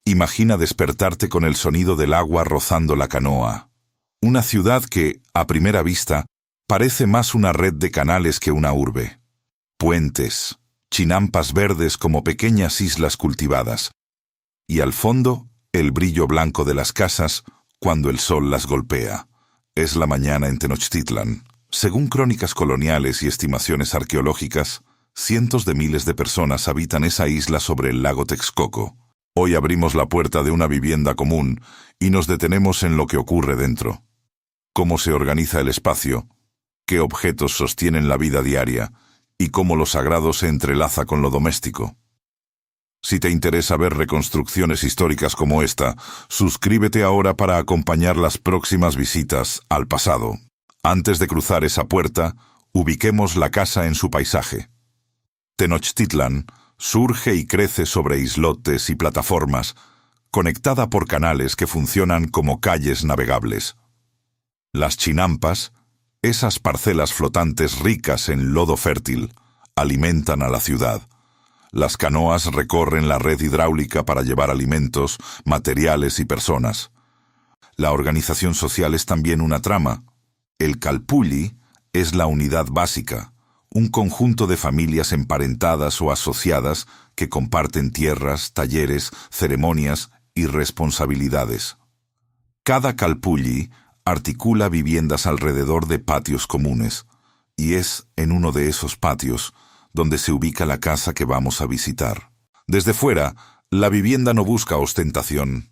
Imagina despertarte con el sonido del agua rozando la canoa. Una ciudad que, a primera vista, parece más una red de canales que una urbe. Puentes, chinampas verdes como pequeñas islas cultivadas. Y al fondo, el brillo blanco de las casas cuando el sol las golpea. Es la mañana en Tenochtitlan. Según crónicas coloniales y estimaciones arqueológicas, cientos de miles de personas habitan esa isla sobre el lago Texcoco. Hoy abrimos la puerta de una vivienda común y nos detenemos en lo que ocurre dentro. Cómo se organiza el espacio, qué objetos sostienen la vida diaria y cómo lo sagrado se entrelaza con lo doméstico. Si te interesa ver reconstrucciones históricas como esta, suscríbete ahora para acompañar las próximas visitas al pasado. Antes de cruzar esa puerta, ubiquemos la casa en su paisaje. Tenochtitlan surge y crece sobre islotes y plataformas, conectada por canales que funcionan como calles navegables. Las chinampas, esas parcelas flotantes ricas en lodo fértil, alimentan a la ciudad. Las canoas recorren la red hidráulica para llevar alimentos, materiales y personas. La organización social es también una trama. El calpulli es la unidad básica, un conjunto de familias emparentadas o asociadas que comparten tierras, talleres, ceremonias y responsabilidades. Cada calpulli articula viviendas alrededor de patios comunes, y es en uno de esos patios donde se ubica la casa que vamos a visitar. Desde fuera, la vivienda no busca ostentación.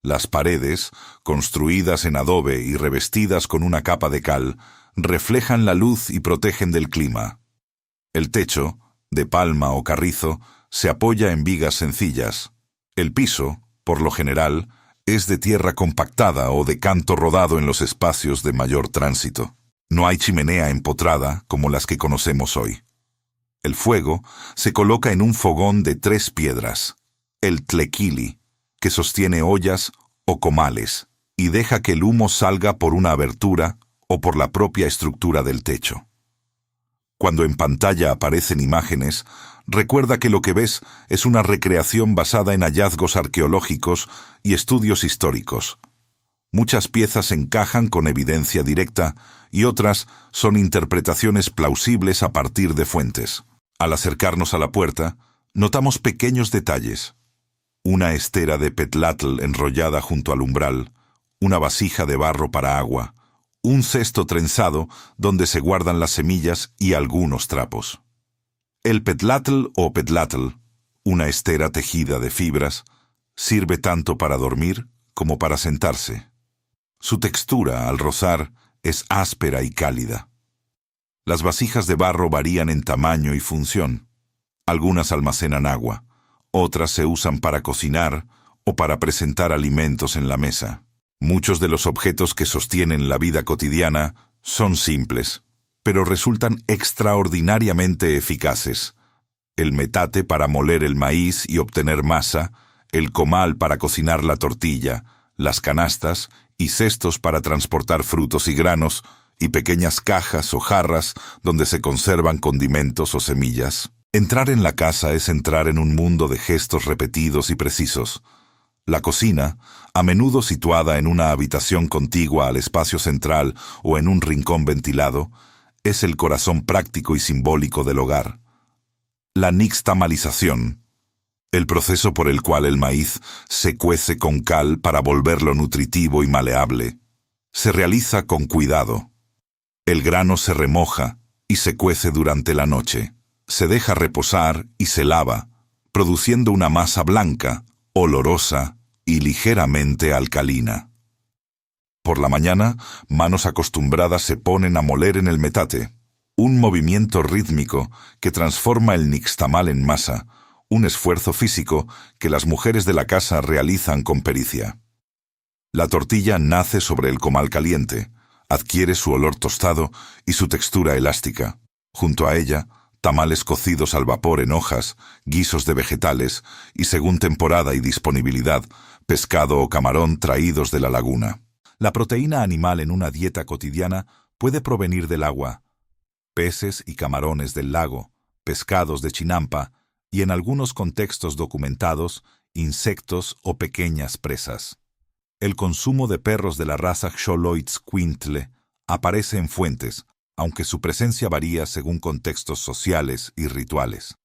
Las paredes, construidas en adobe y revestidas con una capa de cal, reflejan la luz y protegen del clima. El techo, de palma o carrizo, se apoya en vigas sencillas. El piso, por lo general, es de tierra compactada o de canto rodado en los espacios de mayor tránsito. No hay chimenea empotrada como las que conocemos hoy. El fuego se coloca en un fogón de 3 piedras, el tlequili, que sostiene ollas o comales y deja que el humo salga por una abertura o por la propia estructura del techo. Cuando en pantalla aparecen imágenes, recuerda que lo que ves es una recreación basada en hallazgos arqueológicos y estudios históricos. Muchas piezas encajan con evidencia directa y otras son interpretaciones plausibles a partir de fuentes. Al acercarnos a la puerta, notamos pequeños detalles. Una estera de petlatl enrollada junto al umbral, una vasija de barro para agua, un cesto trenzado donde se guardan las semillas y algunos trapos. El petlatl o petlatl, una estera tejida de fibras, sirve tanto para dormir como para sentarse. Su textura, al rozar, es áspera y cálida. Las vasijas de barro varían en tamaño y función. Algunas almacenan agua, otras se usan para cocinar o para presentar alimentos en la mesa. Muchos de los objetos que sostienen la vida cotidiana son simples, pero resultan extraordinariamente eficaces. El metate para moler el maíz y obtener masa, el comal para cocinar la tortilla, las canastas y cestos para transportar frutos y granos, y pequeñas cajas o jarras donde se conservan condimentos o semillas. Entrar en la casa es entrar en un mundo de gestos repetidos y precisos. La cocina, a menudo situada en una habitación contigua al espacio central o en un rincón ventilado, es el corazón práctico y simbólico del hogar. La nixtamalización, el proceso por el cual el maíz se cuece con cal para volverlo nutritivo y maleable, se realiza con cuidado. El grano se remoja y se cuece durante la noche. Se deja reposar y se lava, produciendo una masa blanca, olorosa y ligeramente alcalina. Por la mañana, manos acostumbradas se ponen a moler en el metate, un movimiento rítmico que transforma el nixtamal en masa, un esfuerzo físico que las mujeres de la casa realizan con pericia. La tortilla nace sobre el comal caliente, adquiere su olor tostado y su textura elástica. Junto a ella, tamales cocidos al vapor en hojas, guisos de vegetales y, según temporada y disponibilidad, pescado o camarón traídos de la laguna. La proteína animal en una dieta cotidiana puede provenir del agua, peces y camarones del lago, pescados de chinampa y, en algunos contextos documentados, insectos o pequeñas presas. El consumo de perros de la raza Xoloitzcuintle aparece en fuentes, aunque su presencia varía según contextos sociales y rituales.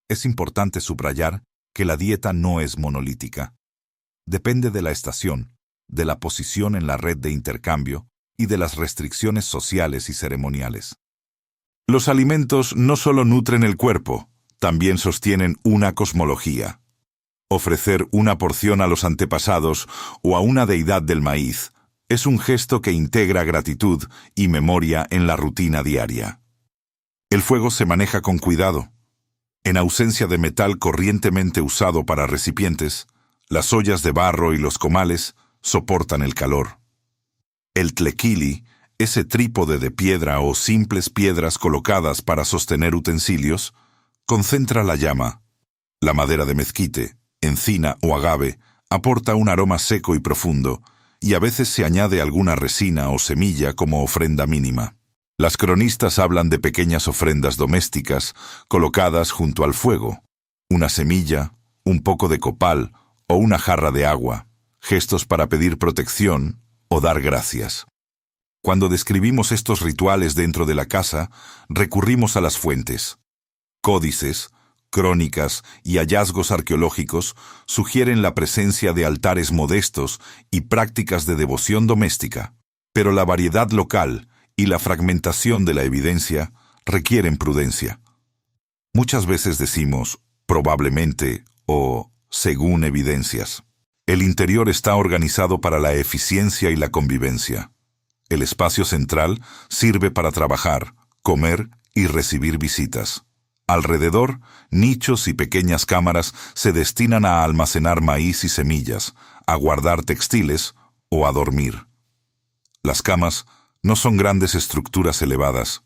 Es importante subrayar que la dieta no es monolítica. Depende de la estación, de la posición en la red de intercambio y de las restricciones sociales y ceremoniales. Los alimentos no solo nutren el cuerpo, también sostienen una cosmología. Ofrecer una porción a los antepasados o a una deidad del maíz es un gesto que integra gratitud y memoria en la rutina diaria. El fuego se maneja con cuidado. En ausencia de metal corrientemente usado para recipientes, las ollas de barro y los comales soportan el calor. El tlequili, ese trípode de piedra o simples piedras colocadas para sostener utensilios, concentra la llama. La madera de mezquite, encina o agave aporta un aroma seco y profundo, y a veces se añade alguna resina o semilla como ofrenda mínima. Las cronistas hablan de pequeñas ofrendas domésticas colocadas junto al fuego, una semilla, un poco de copal o una jarra de agua, gestos para pedir protección o dar gracias. Cuando describimos estos rituales dentro de la casa, recurrimos a las fuentes. Códices, crónicas y hallazgos arqueológicos sugieren la presencia de altares modestos y prácticas de devoción doméstica, pero la variedad local y la fragmentación de la evidencia requieren prudencia. Muchas veces decimos probablemente o según evidencias. El interior está organizado para la eficiencia y la convivencia. El espacio central sirve para trabajar, comer y recibir visitas. Alrededor, nichos y pequeñas cámaras se destinan a almacenar maíz y semillas, a guardar textiles o a dormir. Las camas no son grandes estructuras elevadas.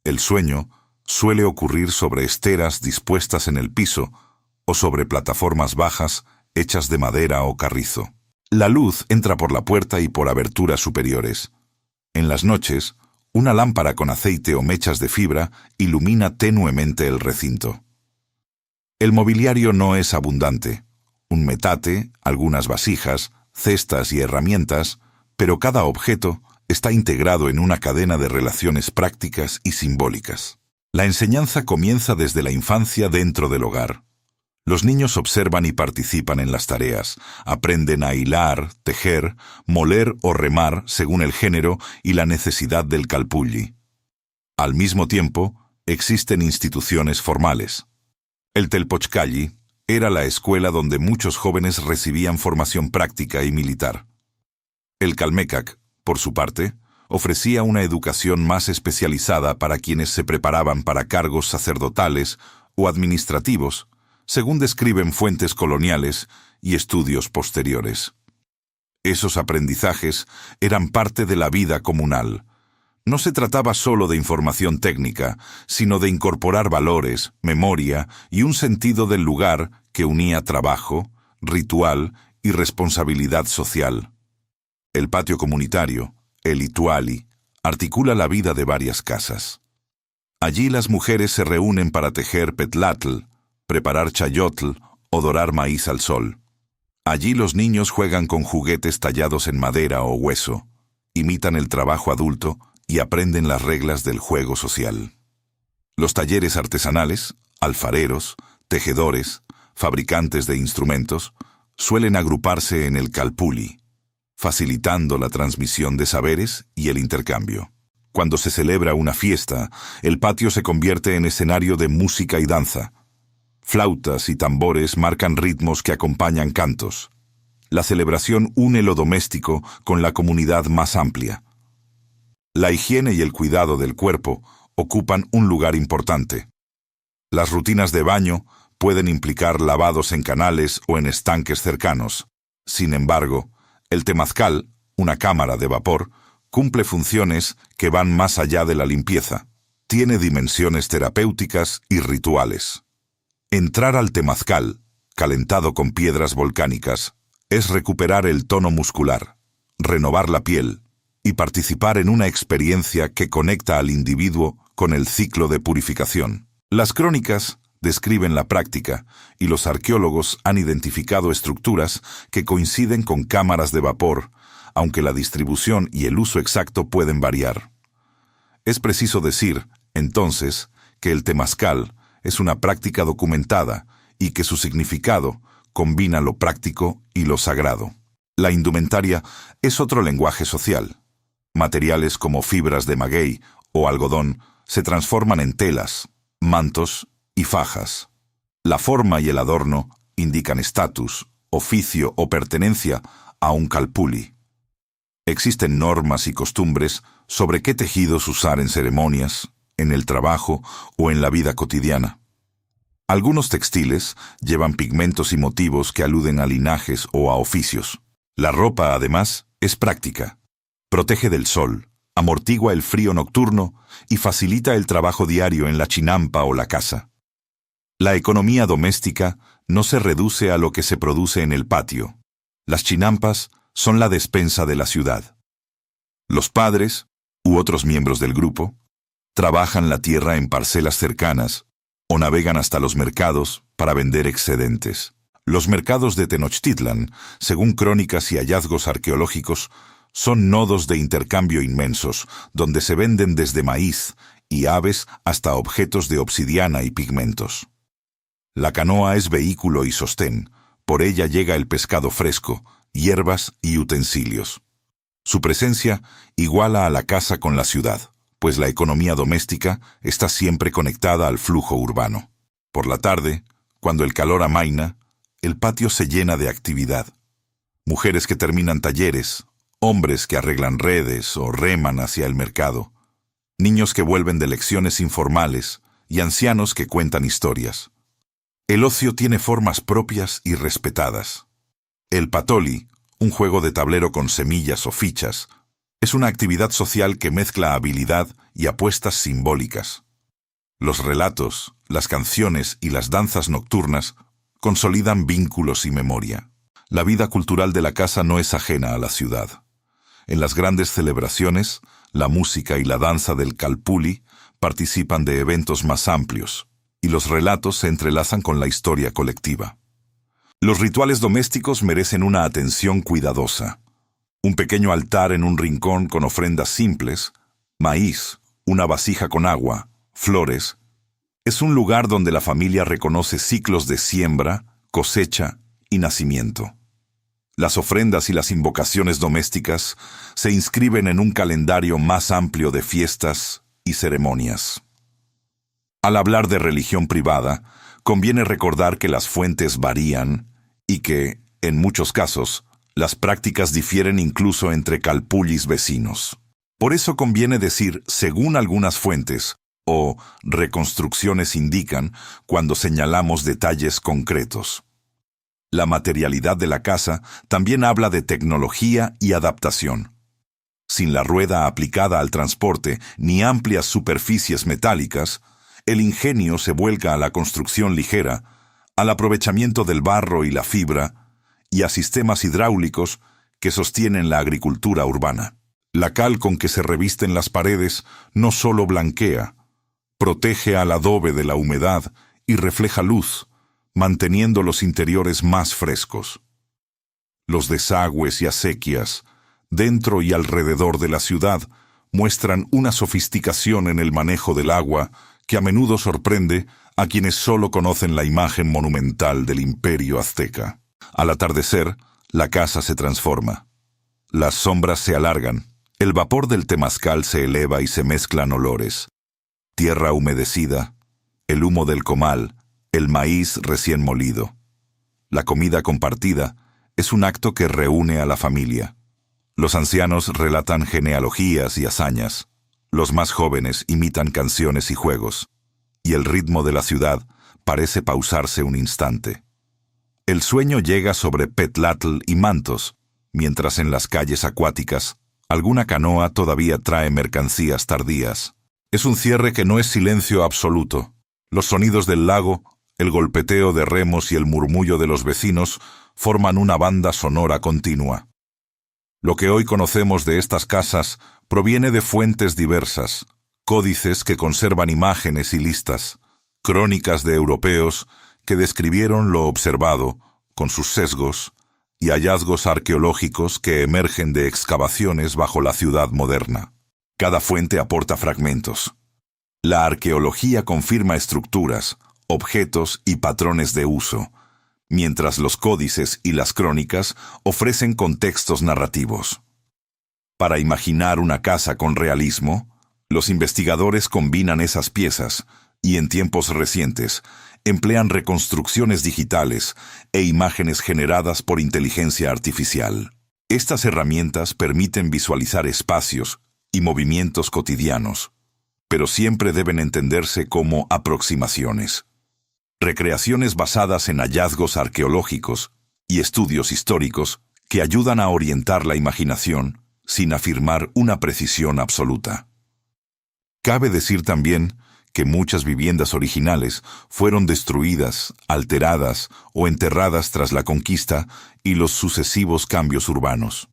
El sueño suele ocurrir sobre esteras dispuestas en el piso o sobre plataformas bajas hechas de madera o carrizo. La luz entra por la puerta y por aberturas superiores. En las noches, una lámpara con aceite o mechas de fibra ilumina tenuemente el recinto. El mobiliario no es abundante. Un metate, algunas vasijas, cestas y herramientas, pero cada objeto está integrado en una cadena de relaciones prácticas y simbólicas. La enseñanza comienza desde la infancia dentro del hogar. Los niños observan y participan en las tareas, aprenden a hilar, tejer, moler o remar según el género y la necesidad del calpulli. Al mismo tiempo, existen instituciones formales. El Telpochcalli era la escuela donde muchos jóvenes recibían formación práctica y militar. El Calmecac, por su parte, ofrecía una educación más especializada para quienes se preparaban para cargos sacerdotales o administrativos, según describen fuentes coloniales y estudios posteriores. Esos aprendizajes eran parte de la vida comunal. No se trataba solo de información técnica, sino de incorporar valores, memoria y un sentido del lugar que unía trabajo, ritual y responsabilidad social. El patio comunitario, el ituali, articula la vida de varias casas. Allí las mujeres se reúnen para tejer petlatl, preparar chayotl o dorar maíz al sol. Allí los niños juegan con juguetes tallados en madera o hueso, imitan el trabajo adulto y aprenden las reglas del juego social. Los talleres artesanales, alfareros, tejedores, fabricantes de instrumentos, suelen agruparse en el calpulli, facilitando la transmisión de saberes y el intercambio. Cuando se celebra una fiesta, el patio se convierte en escenario de música y danza. Flautas y tambores marcan ritmos que acompañan cantos. La celebración une lo doméstico con la comunidad más amplia. La higiene y el cuidado del cuerpo ocupan un lugar importante. Las rutinas de baño pueden implicar lavados en canales o en estanques cercanos. Sin embargo, el temazcal, una cámara de vapor, cumple funciones que van más allá de la limpieza. Tiene dimensiones terapéuticas y rituales. Entrar al temazcal, calentado con piedras volcánicas, es recuperar el tono muscular, renovar la piel y participar en una experiencia que conecta al individuo con el ciclo de purificación. Las crónicas describen la práctica y los arqueólogos han identificado estructuras que coinciden con cámaras de vapor, aunque la distribución y el uso exacto pueden variar. Es preciso decir, entonces, que el temazcal es una práctica documentada y que su significado combina lo práctico y lo sagrado. La indumentaria es otro lenguaje social. Materiales como fibras de maguey o algodón se transforman en telas, mantos y fajas. La forma y el adorno indican estatus, oficio o pertenencia a un calpulli. Existen normas y costumbres sobre qué tejidos usar en ceremonias, en el trabajo o en la vida cotidiana. Algunos textiles llevan pigmentos y motivos que aluden a linajes o a oficios. La ropa, además, es práctica. Protege del sol, amortigua el frío nocturno y facilita el trabajo diario en la chinampa o la casa. La economía doméstica no se reduce a lo que se produce en el patio. Las chinampas son la despensa de la ciudad. Los padres, u otros miembros del grupo, trabajan la tierra en parcelas cercanas o navegan hasta los mercados para vender excedentes. Los mercados de Tenochtitlan, según crónicas y hallazgos arqueológicos, son nodos de intercambio inmensos, donde se venden desde maíz y aves hasta objetos de obsidiana y pigmentos. La canoa es vehículo y sostén, por ella llega el pescado fresco, hierbas y utensilios. Su presencia iguala a la casa con la ciudad, pues la economía doméstica está siempre conectada al flujo urbano. Por la tarde, cuando el calor amaina, el patio se llena de actividad. Mujeres que terminan talleres, hombres que arreglan redes o reman hacia el mercado, niños que vuelven de lecciones informales y ancianos que cuentan historias. El ocio tiene formas propias y respetadas. El patoli, un juego de tablero con semillas o fichas, es una actividad social que mezcla habilidad y apuestas simbólicas. Los relatos, las canciones y las danzas nocturnas consolidan vínculos y memoria. La vida cultural de la casa no es ajena a la ciudad. En las grandes celebraciones, la música y la danza del calpulli participan de eventos más amplios, y los relatos se entrelazan con la historia colectiva. Los rituales domésticos merecen una atención cuidadosa. Un pequeño altar en un rincón con ofrendas simples, maíz, una vasija con agua, flores. Es un lugar donde la familia reconoce ciclos de siembra, cosecha y nacimiento. Las ofrendas y las invocaciones domésticas se inscriben en un calendario más amplio de fiestas y ceremonias. Al hablar de religión privada, conviene recordar que las fuentes varían y que, en muchos casos, las prácticas difieren incluso entre calpullis vecinos. Por eso conviene decir según algunas fuentes o reconstrucciones indican cuando señalamos detalles concretos. La materialidad de la casa también habla de tecnología y adaptación. Sin la rueda aplicada al transporte ni amplias superficies metálicas, el ingenio se vuelca a la construcción ligera, al aprovechamiento del barro y la fibra, y a sistemas hidráulicos que sostienen la agricultura urbana. La cal con que se revisten las paredes no solo blanquea, protege al adobe de la humedad y refleja luz, manteniendo los interiores más frescos. Los desagües y acequias, dentro y alrededor de la ciudad, muestran una sofisticación en el manejo del agua que a menudo sorprende a quienes solo conocen la imagen monumental del imperio azteca. Al atardecer, la casa se transforma. Las sombras se alargan, el vapor del temazcal se eleva y se mezclan olores. Tierra humedecida, el humo del comal, el maíz recién molido. La comida compartida es un acto que reúne a la familia. Los ancianos relatan genealogías y hazañas. Los más jóvenes imitan canciones y juegos. Y el ritmo de la ciudad parece pausarse un instante. El sueño llega sobre petlatl y mantos, mientras en las calles acuáticas alguna canoa todavía trae mercancías tardías. Es un cierre que no es silencio absoluto. Los sonidos del lago, el golpeteo de remos y el murmullo de los vecinos forman una banda sonora continua. Lo que hoy conocemos de estas casas proviene de fuentes diversas, códices que conservan imágenes y listas, crónicas de europeos que describieron lo observado, con sus sesgos, y hallazgos arqueológicos que emergen de excavaciones bajo la ciudad moderna. Cada fuente aporta fragmentos. La arqueología confirma estructuras, objetos y patrones de uso, mientras los códices y las crónicas ofrecen contextos narrativos. Para imaginar una casa con realismo, los investigadores combinan esas piezas y en tiempos recientes emplean reconstrucciones digitales e imágenes generadas por inteligencia artificial. Estas herramientas permiten visualizar espacios y movimientos cotidianos, pero siempre deben entenderse como aproximaciones. Recreaciones basadas en hallazgos arqueológicos y estudios históricos que ayudan a orientar la imaginación sin afirmar una precisión absoluta. Cabe decir también que muchas viviendas originales fueron destruidas, alteradas o enterradas tras la conquista y los sucesivos cambios urbanos.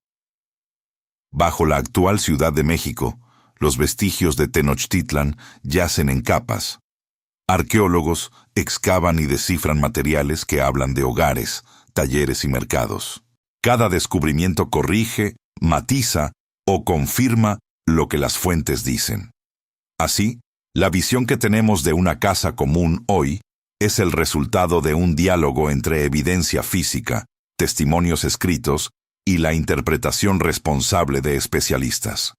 Bajo la actual Ciudad de México, los vestigios de Tenochtitlan yacen en capas. Arqueólogos excavan y descifran materiales que hablan de hogares, talleres y mercados. Cada descubrimiento corrige, matiza o confirma lo que las fuentes dicen. Así, la visión que tenemos de una casa común hoy es el resultado de un diálogo entre evidencia física, testimonios escritos y la interpretación responsable de especialistas.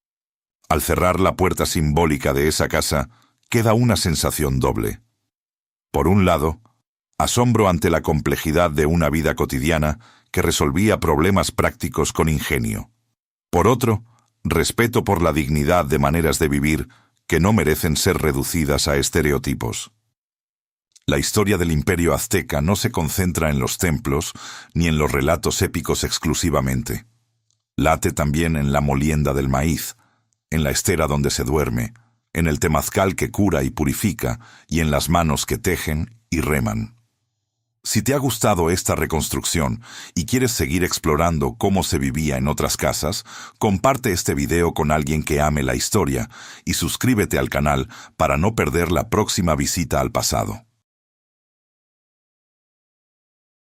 Al cerrar la puerta simbólica de esa casa, queda una sensación doble. Por un lado, asombro ante la complejidad de una vida cotidiana que resolvía problemas prácticos con ingenio. Por otro, respeto por la dignidad de maneras de vivir que no merecen ser reducidas a estereotipos. La historia del Imperio Azteca no se concentra en los templos ni en los relatos épicos exclusivamente. Late también en la molienda del maíz, en la estera donde se duerme, en el temazcal que cura y purifica, y en las manos que tejen y reman. Si te ha gustado esta reconstrucción y quieres seguir explorando cómo se vivía en otras casas, comparte este video con alguien que ame la historia y suscríbete al canal para no perder la próxima visita al pasado.